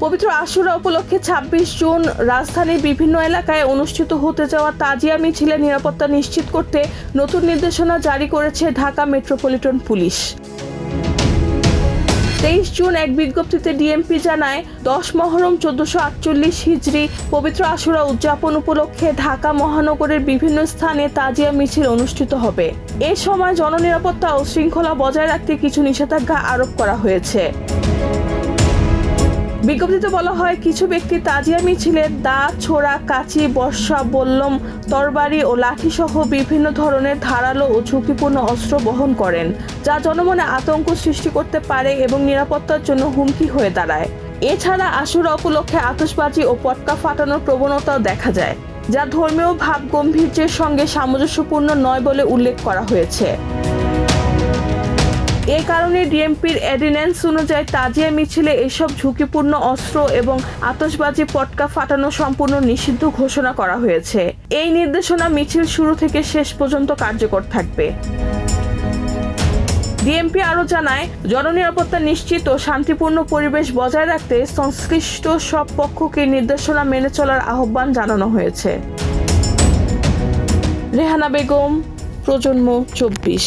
পবিত্র আশুরা উপলক্ষে ২৬ জুন রাজধানীর বিভিন্ন এলাকায় অনুষ্ঠিত হতে যাওয়া তাজিয়া মিছিলের নিরাপত্তা নিশ্চিত করতে নতুন নির্দেশনা জারি করেছে ঢাকা মেট্রোপলিটন পুলিশ। ২৩ জুন এক বিজ্ঞপ্তিতে ডিএমপি জানায় ১০ মহরম ১৪৪৮ হিজরি পবিত্র আশুরা উদযাপন উপলক্ষে ঢাকা মহানগরের বিভিন্ন স্থানে তাজিয়া মিছিল অনুষ্ঠিত হবে। এ সময় জননিরাপত্তা ও শৃঙ্খলা বজায় রাখতে কিছু নিষেধাজ্ঞা আরোপ করা হয়েছে। বিজ্ঞপ্তিতে বলা হয়, কিছু ব্যক্তি তাজিয়া মিছিলের দা, ছোরা, কাঁচি, বর্শা, বল্লম, তরবারি ও লাঠি সহ বিভিন্ন ধরনের ধারালো ও ঝুঁকিপূর্ণ অস্ত্র বহন করেন, যা জনমনে আতঙ্ক সৃষ্টি করতে পারে এবং নিরাপত্তার জন্য হুমকি হয়ে দাঁড়ায়। এছাড়া আশুরা উপলক্ষে আতশবাজি ও পটকা ফাটানোর প্রবণতাও দেখা যায়, যা ধর্মীয় ভাব গাম্ভীর্যের সঙ্গে সামঞ্জস্যপূর্ণ নয় বলে উল্লেখ করা হয়েছে। এ কারণে ডিএমপির অর্ডিন্যান্স অনুযায়ী তাজিয়া মিছিলে এসব ঝুঁকিপূর্ণ অস্ত্র এবং আতশবাজি, পটকা ফাটানো সম্পূর্ণ নিষিদ্ধ ঘোষণা করা হয়েছে। এই নির্দেশনা মিছিল শুরু থেকে শেষ পর্যন্ত কার্যকর থাকবে। ডিএমপি আরও জানায়, জননিরাপত্তা নিশ্চিত ও শান্তিপূর্ণ পরিবেশ বজায় রাখতে সংশ্লিষ্ট সব পক্ষকে নির্দেশনা মেনে চলার আহ্বান জানানো হয়েছে। রেহানা বেগম, প্রজন্ম ২৪।